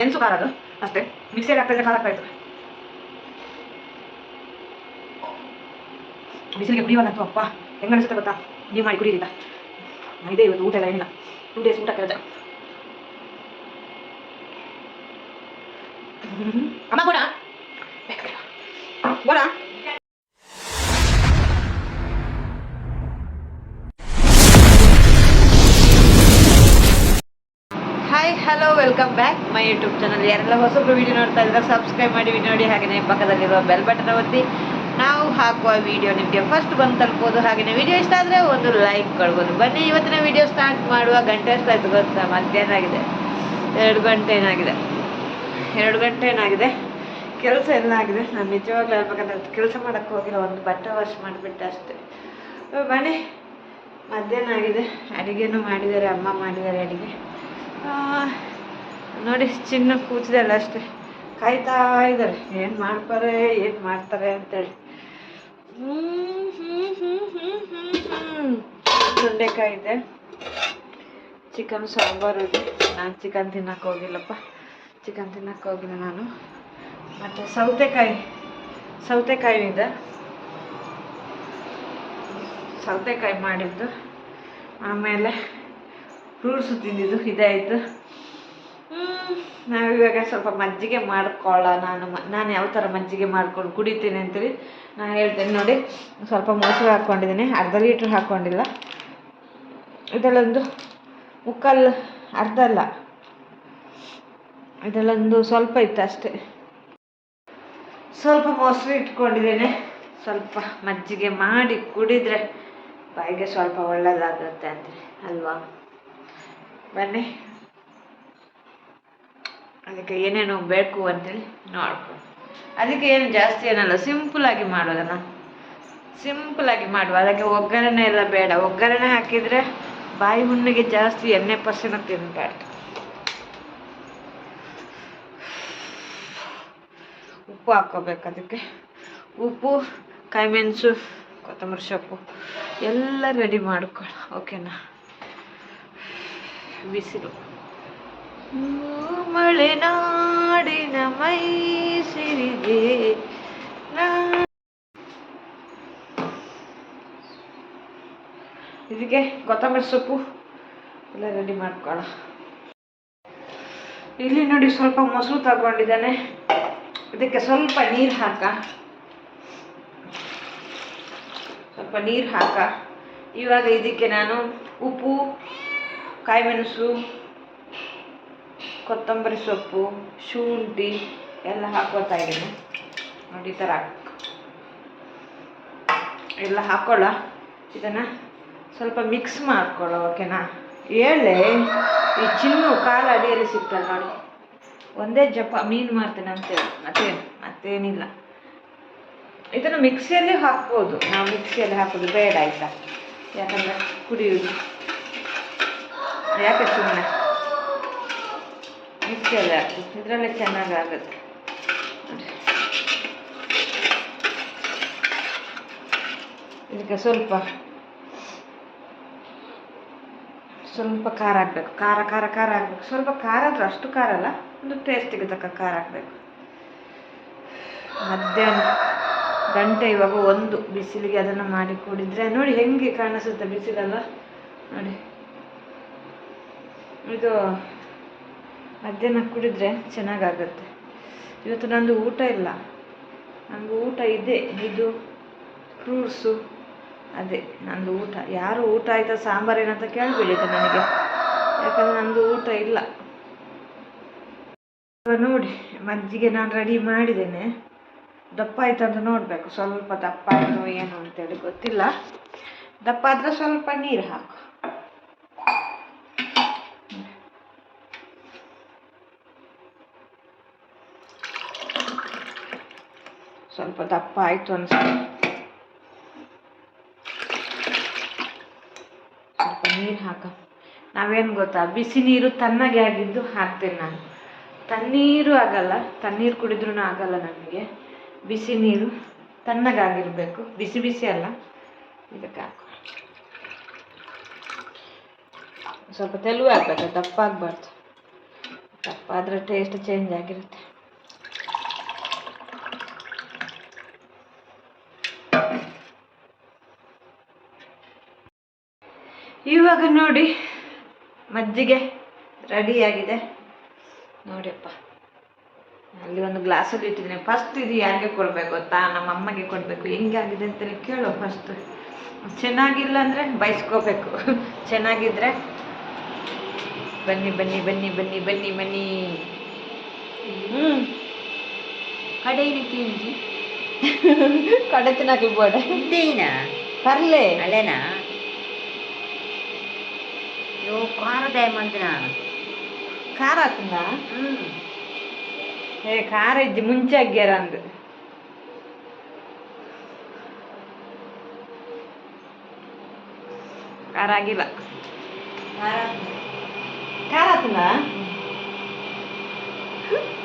ಮೆಣಸು ಖಾರ ಅದು ಅಷ್ಟೇ, ಮಿಕ್ಸಿಗೆ ಹಾಕಿದ್ರೆ ಖಾರ ಆಗ್ತಾಯಿತ್ತು. ಬಿಸಿಲಿಗೆ ಕುಡಿಯುವಾಗಂತೂ ಅಪ್ಪ ಹೆಂಗೆ ಅನಿಸುತ್ತೆ ಗೊತ್ತಾ, ನೀವು ಮಾಡಿ ಕುಡಿಯಿಲ್ಲ. ಇದೇ ಇವತ್ತು ಊಟ ಎಲ್ಲ ಏನಿಲ್ಲ, 2 days ಊಟ ಕೆಲಸ. ಅಮ್ಮ ಬೋಡ ಬೋಡ. Hi hello welcome back my YouTube channel. ಯಾರೆಲ್ಲ ಹೊಸಬ್ರು ವೀಡಿಯೋ ನೋಡ್ತಾ ಇದ್ದಾರೆ ಸಬ್ಸ್ಕ್ರೈಬ್ ಮಾಡಿ ವಿಡಿಯೋ ನೋಡಿ, ಹಾಗೆಯೇ ಪಕ್ಕದಲ್ಲಿರುವ ಬೆಲ್ ಬಟನ್ ಒತ್ತಿ ನಾವು ಹಾಕುವ ವಿಡಿಯೋ ನಿಮಗೆ ಫಸ್ಟ್ ಬಂದು ತಲುಪೋದು. ಹಾಗೆಯೇ ವಿಡಿಯೋ ಇಷ್ಟ ಆದರೆ ಒಂದು ಲೈಕ್ ಕೊಡ್ಬೋದು. ಬನ್ನಿ ಇವತ್ತಿನ ವಿಡಿಯೋ ಸ್ಟಾರ್ಟ್ ಮಾಡುವ. ಗಂಟೆ ಎಷ್ಟಾಯ್ತು ಗೊತ್ತಾ? ಮಧ್ಯಾಹ್ನ ಆಗಿದೆ, 2 ಗಂಟೆ ಏನಾಗಿದೆ. ಕೆಲಸ ಎಲ್ಲ ಆಗಿದೆ. ನಾನು ನಿಜವಾಗ್ಲೂ ಹೇಳ್ಬೇಕಂದ್ರೆ ಕೆಲಸ ಮಾಡೋಕ್ಕೆ ಹೋಗಿಲ್ಲ, ಒಂದು ಬಟ್ಟೆ ವಾಶ್ ಮಾಡಿಬಿಟ್ಟೆ ಅಷ್ಟೇ. ಬನ್ನಿ, ಮಧ್ಯಾಹ್ನ ಆಗಿದೆ, ಅಡುಗೆನೂ ಮಾಡಿದ್ದಾರೆ, ಅಮ್ಮ ಮಾಡಿದ್ದಾರೆ ಅಡುಗೆ. ನೋಡಿ ಚಿನ್ನ ಕೂತಿದ್ದಲ್ಲ ಅಷ್ಟೇ, ಕಾಯ್ತಾ ಇದ್ದಾರೆ ಏನು ಮಾಡ್ತಾರೆ ಅಂತೇಳಿ. ಬೆಂಡೆಕಾಯಿ ಇದೆ, ಚಿಕನ್ ಸಾಂಬಾರು ಇದೆ. ನಾನು ಚಿಕನ್ ತಿನ್ನಕ್ಕೆ ಹೋಗಿಲ್ಲ ನಾನು. ಮತ್ತು ಸೌತೆಕಾಯಿ ಇದೆ, ಸೌತೆಕಾಯಿ ಮಾಡಿದ್ದು. ಆಮೇಲೆ ಫ್ರೂಟ್ಸು ತಿಂದಿದ್ದು ಇದಾಯಿತು. ನಾವಿವಾಗ ಸ್ವಲ್ಪ ಮಜ್ಜಿಗೆ ಮಾಡ್ಕೊಳ್ಳೋಣ. ನಾನು ಯಾವ ಥರ ಮಜ್ಜಿಗೆ ಮಾಡ್ಕೊಂಡು ಕುಡಿತೀನಿ ಅಂತೇಳಿ ನಾನು ಹೇಳ್ತೇನೆ ನೋಡಿ. ಸ್ವಲ್ಪ ಮೊಸರು ಹಾಕ್ಕೊಂಡಿದ್ದೀನಿ, ಅರ್ಧ ಲೀಟ್ರ್ ಹಾಕ್ಕೊಂಡಿಲ್ಲ. ಇದರಲ್ಲೊಂದು ಅರ್ಧ ಅಲ್ಲ, ಇದರಲ್ಲೊಂದು ಸ್ವಲ್ಪ ಇತ್ತು ಅಷ್ಟೇ. ಸ್ವಲ್ಪ ಮೊಸರು ಇಟ್ಕೊಂಡಿದ್ದೇನೆ. ಸ್ವಲ್ಪ ಮಜ್ಜಿಗೆ ಮಾಡಿ ಕುಡಿದರೆ ಬಾಯಿಗೆ ಸ್ವಲ್ಪ ಒಳ್ಳೆಯದಾಗುತ್ತೆ ಅಂತೇಳಿ ಅಲ್ವಾ. ಬನ್ನಿ, ಅದಕ್ಕೆ ಏನೇನು ಬೇಕು ಅಂತೇಳಿ ನೋಡ್ಕೊಂಡು, ಅದಕ್ಕೆ ಏನು ಜಾಸ್ತಿ ಏನಲ್ಲ, ಸಿಂಪಲಾಗಿ ಮಾಡೋದನ್ನು ಮಾಡುವ. ಅದಕ್ಕೆ ಒಗ್ಗರಣೆ ಎಲ್ಲ ಬೇಡ. ಒಗ್ಗರಣೆ ಹಾಕಿದರೆ ಬಾಯಿ ಹುಣ್ಣಿಗೆ ಜಾಸ್ತಿ ಎಣ್ಣೆ ಪರ್ಸೆಂಟ್ ತಿನ್ನಬಾರ್ದು. ಉಪ್ಪು ಹಾಕ್ಕೋಬೇಕು. ಅದಕ್ಕೆ ಉಪ್ಪು, ಕಾಯಿಮೆಣಸು, ಕೊತ್ತಂಬರಿ ಸೊಪ್ಪು ಎಲ್ಲ ರೆಡಿ ಮಾಡ್ಕೊಳ್ಳ. ಓಕೆನಾ? ಬಿಸಿಲು ಮಲೆನಾಡಿನ ಮೈಸಿರಿಗೆ ಇದಕ್ಕೆ ಕೊತ್ತಂಬರಿ ಸೊಪ್ಪು ಎಲ್ಲ ರೆಡಿ ಮಾಡ್ಕೊಳ್ಳ. ಇಲ್ಲಿ ನೋಡಿ ಸ್ವಲ್ಪ ಮೊಸರು ತಗೊಂಡಿದ್ದಾನೆ, ಇದಕ್ಕೆ ಸ್ವಲ್ಪ ನೀರು ಹಾಕ. ಇವಾಗ ಇದಕ್ಕೆ ನಾನು ಉಪ್ಪು, ಕಾಯಿಮೆಣಸು, ಕೊತ್ತಂಬರಿ ಸೊಪ್ಪು, ಶುಂಠಿ ಎಲ್ಲ ಹಾಕೋತಾ ಇದ್ದೀನಿ ನೋಡಿ. ಈ ಥರ ಎಲ್ಲ ಹಾಕೊಳ್ಳ. ಇದನ್ನು ಸ್ವಲ್ಪ ಮಿಕ್ಸ್ ಮಾಡ್ಕೊಳ್ಳೋ. ಓಕೆನಾ? ಹೇಳೆ ಈ ಚಿನ್ನು ಕಾಲ ಅಡಿಯಲ್ಲಿ ಸಿಗ್ತಲ್ಲ ನೋಡಿ, ಒಂದೇ ಜಪ ಮೀನು ಮಾಡ್ತೇನೆ ಅಂತೇಳಿ ಮತ್ತೇನಿಲ್ಲ. ಇದನ್ನು ಮಿಕ್ಸಿಯಲ್ಲಿ ಹಾಕ್ಬೋದು. ನಾವು ಮಿಕ್ಸಿಯಲ್ಲಿ ಹಾಕೋದು ಬೇಡ ಆಯಿತಾ, ಯಾಕಂದರೆ ಕುಡಿಯೋದು ಯಾಕೆ ಸುಮ್ಮನೆ ಮಿಕ್ಸಿಯಲ್ಲಿ ಹಾಕಿ, ಇದರಲ್ಲೇ ಚೆನ್ನಾಗಾಗುತ್ತೆ. ಇದಕ್ಕೆ ಸ್ವಲ್ಪ ಖಾರ ಹಾಕಬೇಕು. ಖಾರ ಹಾಕಬೇಕು. ಸ್ವಲ್ಪ ಖಾರ ಆದರೂ ಅಷ್ಟು ಖಾರ ಅಲ್ಲ, ಒಂದು ಟೇಸ್ಟಿಗೆ ತಕ್ಕ ಖಾರ ಹಾಕಬೇಕು. ಮಧ್ಯಾಹ್ನ ಗಂಟೆ ಇವಾಗ 1 ಬಿಸಿಲಿಗೆ ಅದನ್ನು ಮಾಡಿ ಕುಡಿದರೆ ನೋಡಿ ಹೆಂಗೆ ಕಾಣಿಸುತ್ತೆ ಬಿಸಿಲಲ್ಲ ನೋಡಿ. ಇದು ಮಧ್ಯಾಹ್ನ ಕುಡಿದ್ರೆ ಚೆನ್ನಾಗಾಗುತ್ತೆ. ಇವತ್ತು ನಂದು ಊಟ ಇಲ್ಲ, ನಂದು ಊಟ ಇದೆ. ಇದು ಫ್ರೂಟ್ಸು, ಅದೇ ನಂದು ಊಟ. ಯಾರು ಊಟ ಆಯಿತಾ ಸಾಂಬಾರೇನಂತ ಕೇಳಬೇಡಿದೆ ನನಗೆ, ಯಾಕಂದರೆ ನಂದು ಊಟ ಇಲ್ಲ. ನೋಡಿ ಮಜ್ಜಿಗೆ ನಾನು ರೆಡಿ ಮಾಡಿದ್ದೇನೆ. ದಪ್ಪ ಆಯಿತು ಅಂತ ನೋಡಬೇಕು. ಸ್ವಲ್ಪ ದಪ್ಪ ಆಯಿತು ಏನು ಅಂತೇಳಿ ಗೊತ್ತಿಲ್ಲ. ದಪ್ಪ ಆದರೆ ಸ್ವಲ್ಪ ನೀರು ಹಾಕು. ಸ್ವಲ್ಪ ದಪ್ಪ ಆಯಿತು ಅನ್ಸುತ್ತೆ. ಸ್ವಲ್ಪ ನೀರು ಹಾಕ. ನಾವೇನು ಗೊತ್ತಾ, ಬಿಸಿ ನೀರು ತಣ್ಣಗೆ ಆಗಿದ್ದು ಹಾಕ್ತೇನೆ ನಾನು. ತಣ್ಣೀರು ಆಗಲ್ಲ, ತಣ್ಣೀರು ಕುಡಿದ್ರೂ ಆಗಲ್ಲ ನನಗೆ. ಬಿಸಿ ನೀರು ತಣ್ಣಗಾಗಿರಬೇಕು, ಬಿಸಿ ಅಲ್ಲ. ಇದಕ್ಕೆ ಹಾಕು. ಸ್ವಲ್ಪ ತೆಳು ಆಗಬೇಕು, ದಪ್ಪ ಆಗಬಾರ್ದು. ದಪ್ಪ ಆದರೆ ಟೇಸ್ಟ್ ಚೇಂಜ್ ಆಗಿರುತ್ತೆ. ಇವಾಗ ನೋಡಿ ಮಜ್ಜಿಗೆ ರೆಡಿಯಾಗಿದೆ ನೋಡಿಯಪ್ಪ. ಅಲ್ಲಿ ಒಂದು ಗ್ಲಾಸಲ್ಲಿ ಇಟ್ಟಿದ್ದೀನಿ. ಫಸ್ಟ್ ಇದು ಯಾರಿಗೆ ಕೊಡಬೇಕು ಗೊತ್ತಾ? ನಮ್ಮ ಅಮ್ಮಗೆ ಕೊಡಬೇಕು. ಹೆಂಗಾಗಿದೆ ಅಂತೇಳಿ ಕೇಳು ಫಸ್ಟ್. ಚೆನ್ನಾಗಿಲ್ಲ ಅಂದರೆ ಬಯಸ್ಕೋಬೇಕು, ಚೆನ್ನಾಗಿದ್ದರೆ ಬನ್ನಿ ಬನ್ನಿ ಬನ್ನಿ ಬನ್ನಿ ಬನ್ನಿ ಬನ್ನಿ. ಕಡೆಯಿನ ತಿಂಜಿ ಕಡೆ ತಿನ್ನಕ್ಕೆ ಬೋಡ ಹಿಂದೇನ ಕರ್ಲೆ ಅಲ್ಲೇನಾ? ಯೋ ಖಾರದಾಯ ಮಂದಿ ನಾನು ಖಾರ ಆತಂದ. ಏ ಖಾರ ಇಜ್ಜಿ ಮುಂಚೆ ಆಗ್ಯಾರ ಅಂದು ಖಾರ ಆಗಿಲ್ಲ. ಖಾರ ಆತಂದ,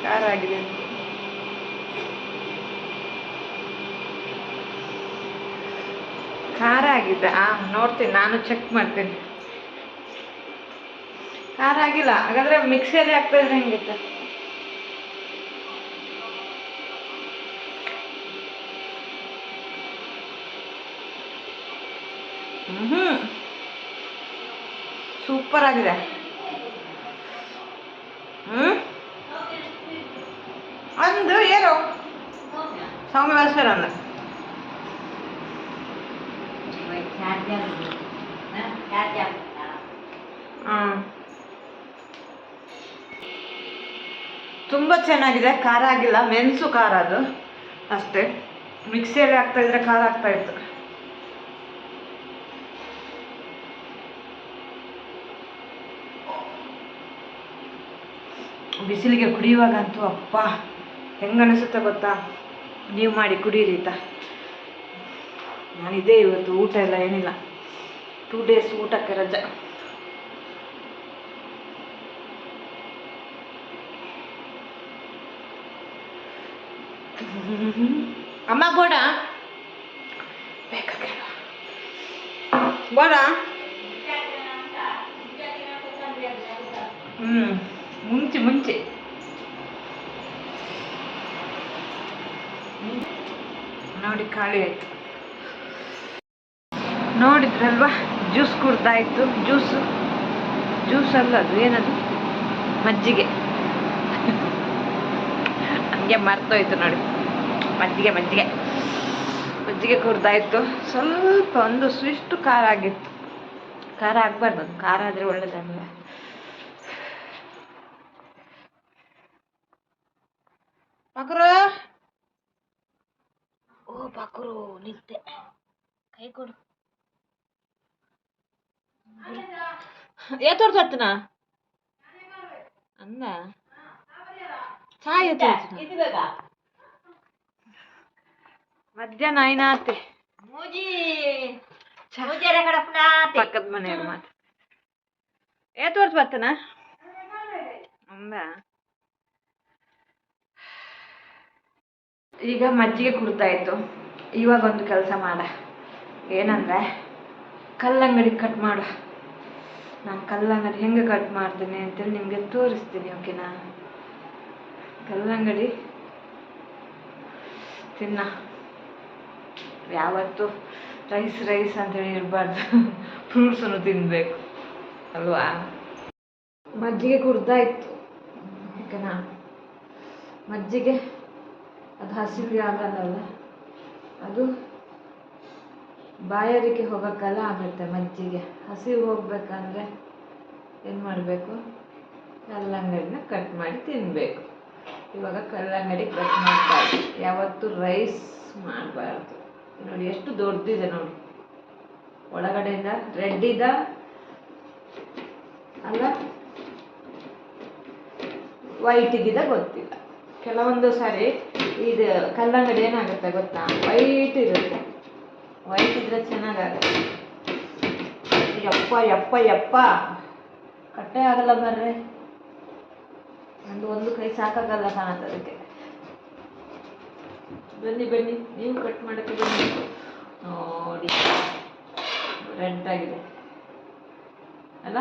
ಖಾರ ಆಗಿದೆ ಅಂತ ಖಾರ ಆಗಿದ್ದ. ನೋಡ್ತೀನಿ, ನಾನು ಚೆಕ್ ಮಾಡ್ತೀನಿ. ಖಾರ ಆಗಿಲ್ಲ. ಹಾಗಾದ್ರೆ ಮಿಕ್ಸಿಯಲ್ಲಿ ಆಗ್ತಾ ಇದ್ರೆ ಹೆಂಗಿತ್ತು? ಸೂಪರ್ ಆಗಿದೆ. ಅಂದು ಏನು ಸೌಮ್ಯ ಬಸ್ಸರ ಅಂದ ತುಂಬ ಚೆನ್ನಾಗಿದೆ. ಖಾರ ಆಗಿಲ್ಲ, ಮೆಣಸು ಖಾರ ಅದು ಅಷ್ಟೇ. ಮಿಕ್ಸಿಯಲ್ಲಿ ಆಗ್ತಾ ಇದ್ರೆ ಖಾರ ಆಗ್ತಾ ಇತ್ತು. ಬಿಸಿಲಿಗೆ ಕುಡಿಯುವಾಗಂತೂ ಅಪ್ಪ ಹೆಂಗನಿಸುತ್ತೆ ಗೊತ್ತಾ? ನೀವು ಮಾಡಿ ಕುಡೀರಿ ತಾ. ನಾನಿದೆ ಇವತ್ತು ಊಟ ಎಲ್ಲ ಏನಿಲ್ಲ, 2 days ಊಟಕ್ಕೆ ರಜೆ. ಅಮ್ಮ ಬೋಡ ಬೇಕಾ ಬೋಡ. ಮುಂಚೆ ನೋಡಿ ಖಾಲಿ ಆಯ್ತು. ನೋಡಿದ್ರಲ್ವಾ, ಜ್ಯೂಸ್ ಕುಡ್ದಾಯ್ತು. ಜ್ಯೂಸ್ ಅಲ್ಲ ಅದು, ಏನದು, ಮಜ್ಜಿಗೆ. ಹಂಗೆ ಮರ್ತೋಯ್ತು ನೋಡಿ, ಮಜ್ಜಿಗೆ ಕುಡ್ದಾಯ್ತು. ಸ್ವಲ್ಪ ಒಂದು ಇಷ್ಟು ಖಾರ ಆಗಿತ್ತು. ಖಾರ ಆಗ್ಬಾರ್ದು, ಖಾರ ಆದರೆ ಒಳ್ಳೇದಲ್ಲ. ಪಾಕರು, ಓ ಪಾಕರು ನಿದ್ದೆ, ಕೈ ಕೊಡು. ಏತೋರ್ತನ ಅಂದ ಚಾಯ್ ಮಧ್ಯಾಹ್ನ ಐನಾತೆ ಪಕ್ಕದ ಮನೆಯವ್ರ ಮಾತು. ಏತೋರ್ತ ಬರ್ತನ ಅಂದ. ಈಗ ಮಜ್ಜಿಗೆ ಕುಡ್ತಾಯಿತ್ತು. ಇವಾಗ ಒಂದು ಕೆಲಸ ಮಾಡ, ಏನಂದರೆ ಕಲ್ಲಂಗಡಿ ಕಟ್ ಮಾಡು. ನಾನು ಕಲ್ಲಂಗಡಿ ಹೆಂಗೆ ಕಟ್ ಮಾಡ್ತೀನಿ ಅಂತೇಳಿ ನಿಮಗೆ ತೋರಿಸ್ತೀನಿ, ಓಕೆನಾ? ಕಲ್ಲಂಗಡಿ ತಿನ್ನ, ಯಾವತ್ತು ರೈಸ್ ಅಂತೇಳಿ ಇರಬಾರ್ದು, ಫ್ರೂಟ್ಸನ್ನು ತಿನ್ನಬೇಕು ಅಲ್ವಾ? ಮಜ್ಜಿಗೆ ಕುಡ್ದಾಯ್ತು, ಓಕೆನಾ? ಮಜ್ಜಿಗೆ ಅದು ಹಸಿವೆ ಆಗಲ್ಲ, ಅದು ಬಾಯಾರಿಕೆ ಹೋಗೋಕ್ಕೆಲ್ಲ ಆಗುತ್ತೆ. ಮಜ್ಜಿಗೆ ಹಸಿವು ಹೋಗ್ಬೇಕಂದ್ರೆ ಏನು ಮಾಡಬೇಕು? ಕಲ್ಲಂಗಡಿನ ಕಟ್ ಮಾಡಿ ತಿನ್ನಬೇಕು. ಇವಾಗ ಕಲ್ಲಂಗಡಿ ಕಟ್ ಮಾಡ್ತಾ ಇದ್ದೀನಿ. ಯಾವತ್ತು ರೈಸ್ ಮಾಡಬಾರ್ದು. ನೋಡಿ ಎಷ್ಟು ದೊಡ್ಡದಿದೆ ನೋಡಿ, ಒಳಗಡೆಯಿಂದ ರೆಡ್ಡಿದ ಅಲ್ಲ ವೈಟಿಗಿದೆ ಗೊತ್ತಿಲ್ಲ. ಕೆಲವೊಂದು ಸಾರಿ ಇದು ಕಲ್ಲಂಗಡಿ ಏನಾಗುತ್ತೆ ಗೊತ್ತಾ, ವೈಟ್ ಇರುತ್ತೆ. ವೈಟ್ ಇದ್ರೆ ಚೆನ್ನಾಗಾಗುತ್ತೆ. ಯಪ್ಪ ಕಟ್ಟೆ ಆಗಲ್ಲ ಬರ್ರೆ, ಒಂದು ಕೈ ಸಾಕಾಗಲ್ಲ ಕಾಣತ್ತೆ ಅದಕ್ಕೆ. ಬನ್ನಿ ನೀವು ಕಟ್ ಮಾಡೋಕ್ಕೆ ಬನ್ನಿ. ನೋಡಿ ರೆಡ್ ಆಗಿದೆ ಅಲ್ಲ,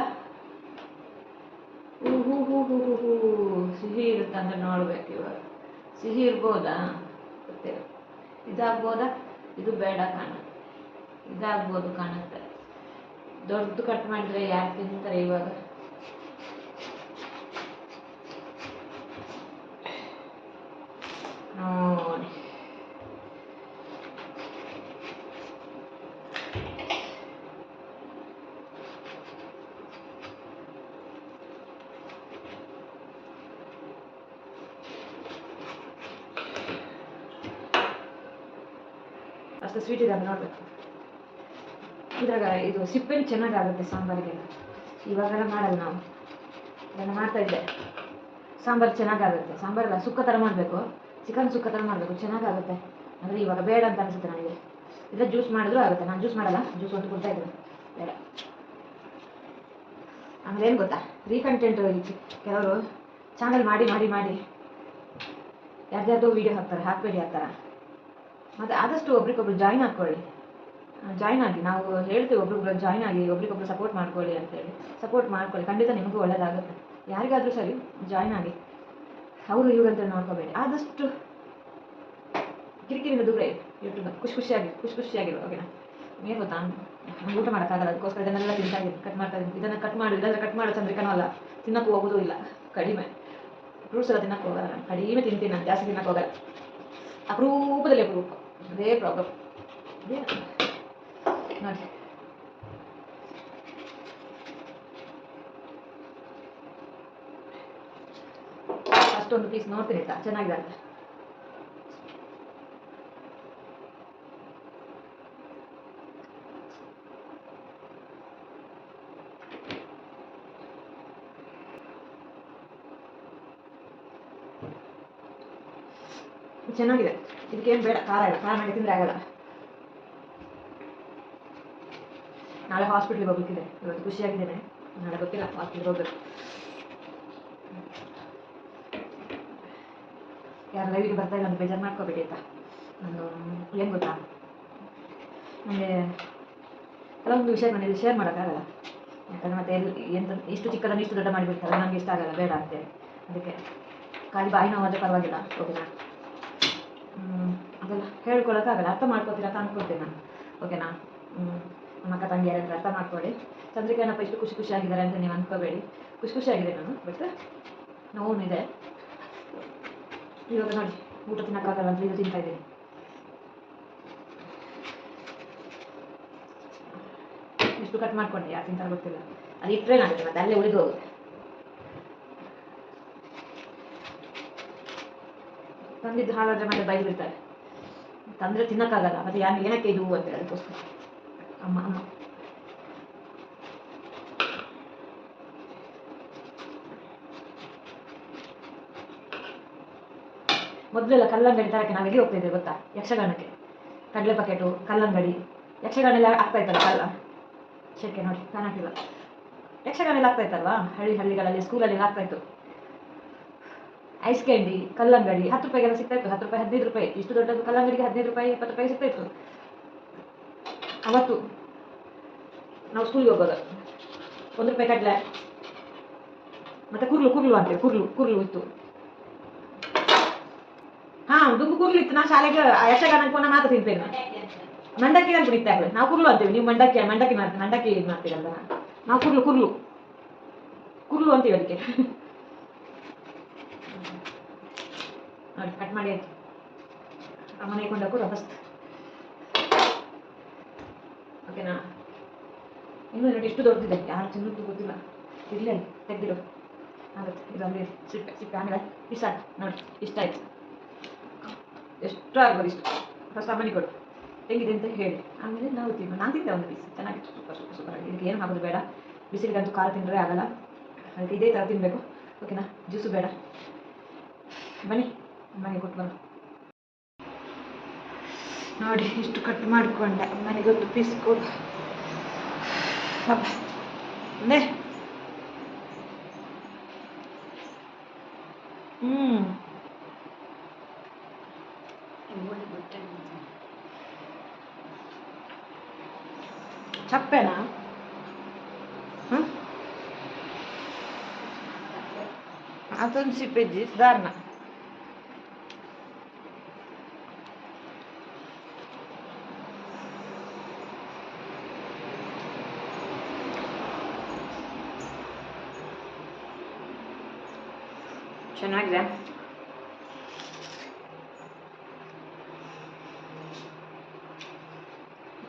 ಹೂ ಹೂ ಹೂ ಹೂ ಹೂ ಹೂ ಸಿಹಿ ಇರುತ್ತೆ ಅಂತ ನೋಡ್ಬೇಕು ಇವಾಗ. ಸಿಹಿ ಇರ್ಬೋದಾ ಗೊತ್ತಿಲ್ಲ. ಇದಾಗ್ಬೋದಾ? ಇದು ಬೇಡ ಕಾಣುತ್ತೆ. ಇದಾಗ್ಬೋದು ಕಾಣುತ್ತೆ. ದೊಡ್ಡದು ಕಟ್ ಮಾಡಿದ್ರೆ ಯಾರು ತಿಂತಾರೆ ಇವಾಗ? ನೋಡಿ ಅಷ್ಟು ಸ್ವೀಟ್ ಇದೆ ಅಂತ ನೋಡ್ಬೇಕು. ಇದ್ರಾಗ ಇದು ಸಿಪ್ಪೆನು ಚೆನ್ನಾಗಾಗುತ್ತೆ ಸಾಂಬಾರಿಗೆಲ್ಲ. ಇವಾಗೆಲ್ಲ ಮಾಡಲ್ಲ ನಾವು, ಇದನ್ನು ಮಾಡ್ತಾ ಇದ್ದೆ. ಸಾಂಬಾರು ಚೆನ್ನಾಗಾಗುತ್ತೆ. ಸಾಂಬಾರೆಲ್ಲ ಸುಕ್ಕ ಥರ ಮಾಡಬೇಕು, ಚಿಕನ್ ಸುಕ್ಕ ಥರ ಮಾಡಬೇಕು, ಚೆನ್ನಾಗಾಗುತ್ತೆ. ಅಂದರೆ ಇವಾಗ ಬೇಡ ಅಂತ ಅನಿಸುತ್ತೆ ನನಗೆ. ಇಲ್ಲ ಜ್ಯೂಸ್ ಮಾಡಿದ್ರೂ ಆಗುತ್ತೆ. ನಾನು ಜ್ಯೂಸ್ ಮಾಡಲ್ಲ, ಜ್ಯೂಸ್ ಒಂದು ಕೊಡ್ತಾ ಇದ್ದೀನಿ, ಬೇಡ. ಆಮೇಲೆ ಏನು ಗೊತ್ತಾ, ರೀಕಂಟೆಂಟ್ ಕೆಲವರು ಚಾನಲ್ ಮಾಡಿ ಮಾಡಿ ಮಾಡಿ ಯಾರ್ಯಾರ್ದೋ ವೀಡಿಯೋ ಹಾಕ್ತಾರೆ, ಹಾಕಬೇಡಿ ಆ ಥರ. ಮತ್ತು ಆದಷ್ಟು ಒಬ್ರಿಗೊಬ್ರು ಜಾಯ್ನ್ ಹಾಕ್ಕೊಳ್ಳಿ, ಜಾಯ್ನ್ ಆಗಿ. ನಾವು ಹೇಳ್ತೀವಿ ಒಬ್ರಿಗೊಬ್ರು ಜಾಯ್ನ್ ಆಗಿ, ಒಬ್ರಿಗೊಬ್ರು ಸಪೋರ್ಟ್ ಮಾಡ್ಕೊಳ್ಳಿ ಅಂತೇಳಿ. ಸಪೋರ್ಟ್ ಮಾಡ್ಕೊಳ್ಳಿ, ಖಂಡಿತ ನಿಮಗೂ ಒಳ್ಳೆಯದಾಗುತ್ತೆ. ಯಾರಿಗಾದರೂ ಸರಿ ಜಾಯ್ನ್ ಆಗಿ, ಅವರು ಇವ್ರು ಅಂತೇಳಿ ನೋಡ್ಕೋಬೇಡಿ. ಆದಷ್ಟು ಕಿರಿಕಿರಿಯಿಂದ ದೂರ ಇರಿ. ಯೂಟ್ಯೂಬ್ ಖುಷಿಯಾಗಿರು. ಓಕೆನಾ? ಏನು ಗೊತ್ತಾ, ನಂಗೆ ಊಟ ಮಾಡೋಕ್ಕಾಗಲ್ಲ, ಅದಕ್ಕೋಸ್ಕರ ಇದನ್ನೆಲ್ಲ ತಿಂತಾ ಇದ್ದೀನಿ, ಕಟ್ ಮಾಡ್ತಾ ಇದ್ದೀನಿ. ಇದನ್ನು ಕಟ್ ಮಾಡಿ, ಇಲ್ಲಾಂದರೆ ಕಟ್ ಮಾಡೋ ಚಂದ್ರಿಕನೂ ಅಲ್ಲ, ತಿನ್ನೋಕ್ಕೂ ಹೋಗೋದು ಇಲ್ಲ. ಕಡಿಮೆ ಫ್ರೂಟ್ಸ್ ಎಲ್ಲ ತಿನ್ನೋಕ್ಕೆ ಹೋಗಲ್ಲ ನಾನು, ಕಡಿಮೆ ತಿಂತೀನಿ ನಾನು, ಜಾಸ್ತಿ ತಿನ್ನೋಕ್ಕೆ ಹೋಗಲ್ಲ. ಅಪರೂಪದಲ್ಲಿ ಅಪರೂಪ, ಅದೇ ಪ್ರಾಬ್ಲಮ್. ಅದೇ ನೋಡಿ, ಅಷ್ಟೊಂದು ಪೀಸ್ ನೋಡ್ತೀನಿ ಚೆನ್ನಾಗಿದೆ ಅಂತ. ಚೆನ್ನಾಗಿದೆ. ಇದಕ್ಕೇನು ಬೇಡ, ಖಾರ ಇಲ್ಲ. ಖಾರ ಮಾಡಿ ತಿಂದರೆ ಆಗಲ್ಲ. ನಾಳೆ ಹಾಸ್ಪಿಟ್ಲಿಗೆ ಹೋಗ್ಲಿಕ್ಕಿದೆ. ಇವತ್ತು ಖುಷಿಯಾಗಿದ್ದೇನೆ, ನಾಳೆ ಗೊತ್ತಿಲ್ಲ, ಹಾಸ್ಪಿಟ್ಲಿಗೆ ಹೋಗ್ಬೇಕು. ಯಾರು ಲೈವಿಗೆ ಬರ್ತಾ ಇಲ್ಲ ಅಂತ ಬೇಜಾರು ಮಾಡ್ಕೋಬೇಡಿ ಆಯ್ತಾ. ನಾನು ಏನು ಗೊತ್ತಾ, ನನಗೆ ಕೆಲವೊಂದು ವಿಷಯ ಮನೇಲಿ ಶೇರ್ ಮಾಡೋಕ್ಕಾಗಲ್ಲ. ಯಾಕಂದರೆ ಮತ್ತೆ ಎಂತ ಇಷ್ಟು ಚಿಕ್ಕದನ್ನು ಇಷ್ಟು ದೊಡ್ಡ ಮಾಡಿಬಿಡ್ತಾರೆ, ನನಗೆ ಇಷ್ಟ ಆಗಲ್ಲ, ಬೇಡ ಅಂತೇಳಿ. ಅದಕ್ಕೆ ಖಾಲಿ ಬಾಯಿ ನೋವಾದರೆ ಪರವಾಗಿಲ್ಲ, ಓಕೆನಾ? ಅದೆಲ್ಲ ಹೇಳ್ಕೊಳಕ್ಕಾಗಲ್ಲ, ಅರ್ಥ ಮಾಡ್ಕೋತೀರ ಅಂತ ಅನ್ಕೊಳ್ತೀನಿ ನಾನು, ಓಕೆನಾ? ನಮ್ಮ ಅಕ್ಕ ತಂಗಿ ಯಾರಂದ್ರೆ ಅರ್ಥ ಮಾಡ್ಕೊಳ್ಳಿ. ಚಂದ್ರಿಕಾನಪ್ಪ ಇಷ್ಟು ಖುಷಿಯಾಗಿದ್ದಾರೆ ಅಂತ ನೀವು ಅನ್ಕೋಬೇಡಿ. ಖುಷಿಯಾಗಿದೆ ನಾನು, ಬಟ್ ನೋವಿದೆ. ಇವಾಗ ನೋಡಿ, ಊಟ ತಿನ್ನೋಕ್ಕಾಗಲ್ಲ ಅಂತ ಇದು ತಿಂತಾ ಇದ್ದೀನಿ. ಇಷ್ಟು ಕಟ್ ಮಾಡ್ಕೊಂಡೆ, ಯಾರು ತಿಂತಾರೆ ಗೊತ್ತಿಲ್ಲ. ಅದು ಇಟ್ಟರೇನಾಗುತ್ತೆ, ಮತ್ತೆ ಅಲ್ಲೇ ಉಳಿದು ಹೋಗುತ್ತೆ. ತಂದಿದ್ದು ಹಾಳಾದರೆ ಮತ್ತೆ ಬೈದು ಬಿಡ್ತಾರೆ, ತಂದರೆ ತಿನ್ನೋಕ್ಕಾಗಲ್ಲ, ಮತ್ತೆ ಏನಕ್ಕೆ ಇದು ಅಂತೇಳಿ. ಅದಕ್ಕೋಸ್ಕರ ಅಮ್ಮ ಮೊದಲೆಲ್ಲ ಕಲ್ಲಂಗಡಿ ತರಕ್ಕೆ ನಾವು ಎಲ್ಲಿ ಹೋಗ್ತಾ ಇದ್ದೇವೆ ಗೊತ್ತಾ? ಯಕ್ಷಗಾನಕ್ಕೆ. ಕಡಲೆ ಬಕೆಟು, ಕಲ್ಲಂಗಡಿ, ಯಕ್ಷಗಾನ ಎಲ್ಲ ಆಗ್ತಾ ಇತ್ತಲ್ಲ, ಕಲ್ಲ ಶೆಕೆ ನೋಡಿ ಕಾಣಕ್ಕಿಲ್ಲ. ಯಕ್ಷಗಾನ ಎಲ್ಲ ಆಗ್ತಾ ಇತ್ತಲ್ವಾ, ಹಳ್ಳಿಗಳಲ್ಲಿ, ಸ್ಕೂಲಲ್ಲಿ ಆಗ್ತಾ ಇತ್ತು. ಐಸ್ ಕ್ಯಾಂಡಿ, ಕಲ್ಲಂಗಡಿ 10 ರೂಪಾಯಿಗೆಲ್ಲ ಸಿಗ್ತಾ ಇತ್ತು. 10 ರೂಪಾಯಿ, 15 ರೂಪಾಯಿ. ಇಷ್ಟು ದೊಡ್ಡದು ಕಲ್ಲಂಗಡಿಗೆ 15 ರೂಪಾಯಿ, 20 ರೂಪಾಯಿ ಸಿಗ್ತಾ ಇತ್ತು ಅವತ್ತು. ನಾವು ಸ್ಕೂಲಿಗೆ ಹೋಗೋದು. 1 ರೂಪಾಯಿ ಕಡಲೆ, ಮತ್ತೆ ಕುರ್ಲು ಅಂತೇಳಿ, ಕುರ್ಲು ಇತ್ತು. ದುಂಬು ಕುರ್ಲು ಇತ್ತು. ನಾನು ಶಾಲೆಗೆ ಯಕ್ಷಗಾನ ಪುನಃ ಮಾತ್ರ ತಿಂತೇನೆ. ಮಂಡಕ್ಕಿ ಅಂತ ಬಿಡ್ತಾರೆ, ನಾವು ಕುರ್ಲು ಅಂತೀವಿ. ನೀವು ಮಂಡಕ್ಕಿ ಮಾಡ್ತೀರಲ್ಲ, ನಾವು ಕುರ್ಲು ಅಂತೀವಿ ಅದಕ್ಕೆ. ನೋಡಿ, ಕಟ್ ಮಾಡಿ ಆಯ್ತು. ಅಮ್ಮನೆ ಕೊಂಡಕ್ಕೂ ರಫಸ್ಟ್, ಓಕೆನಾ? ಇನ್ನೂ ನೋಡಿ ಎಷ್ಟು ದೊಡ್ಡದಿದೆ, ಯಾರು ತಿನ್ನೋದು ಗೊತ್ತಿಲ್ಲ. ಇರಲಿ ಅಲ್ಲಿ ತೆಗ್ದಿಡು, ಆಗುತ್ತೆ. ಇದೊಂದು ಸಿಪ್ಪೆ ಆಮೇಲೆ ಇಷ್ಟ ನೋಡಿ, ಇಷ್ಟ ಆಯ್ತು. ಎಷ್ಟು ಆಗ್ಬೋದು ಇಷ್ಟು, ಫಸ್ಟ್ ಅಮ್ಮನಿಗೆ ಕೊಡು, ಹೆಂಗಿದೆ ಅಂತ ಹೇಳಿ. ಆಮೇಲೆ ನಾನು ತಿಂದೆ ಒಂದು ಪೀಸ್, ಚೆನ್ನಾಗಿತ್ತು, ಸೂಪರ್ ಆಗಿ. ಇದಕ್ಕೆ ಏನು ಹಾಕೋದು ಬೇಡ, ಬಿಸಿಲಿಗಂತೂ ಖಾರ ತಿಂದರೆ ಆಗಲ್ಲ, ಅದಕ್ಕೆ ಇದೇ ಥರ ತಿನ್ನಬೇಕು, ಓಕೆನಾ? ಜ್ಯೂಸು ಬೇಡ. ಬನ್ನಿ ಅಮ್ಮನಿಗೆ ಕೊಟ್ಟು ಬರೋಣ. ನೋಡಿ, ಇಷ್ಟು ಕಟ್ ಮಾಡಿಕೊಂಡೆ, ಅಮ್ಮನಿಗೊಂದು ಪೀಸ್ ಕೊಡು. ಒಂದೇ ಚಪ್ಪೆನಾ? ಅದೊಂದು ಸಿಪ್ಪೆಜ್ಜಿ ದಾರ್ನ ಚೆನ್ನಾಗಿದೆ.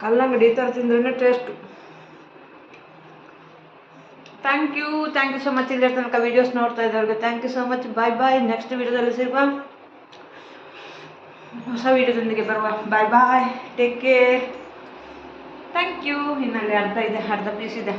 ಕಲ್ಲಂಗಡಿ ಈ ಥರ ತಿಂದ್ರೆ taste. Thank you so much. ಇಲ್ಲಿ ತನಕ ವೀಡಿಯೋಸ್ ನೋಡ್ತಾ ಇದ್ದವ್ರಿಗೆ thank you so much. Bye bye. Next ವೀಡಿಯೋದಲ್ಲಿ ಸಿಗುವ, ಹೊಸ ವೀಡಿಯೋದೊಂದಿಗೆ ಬರುವ. Bye bye, take care. Thank you. ಇನ್ನಲ್ಲಿ ಅರ್ಧ ಇದೆ, ಅರ್ಧ ಪೀಸ್ ಇದೆ.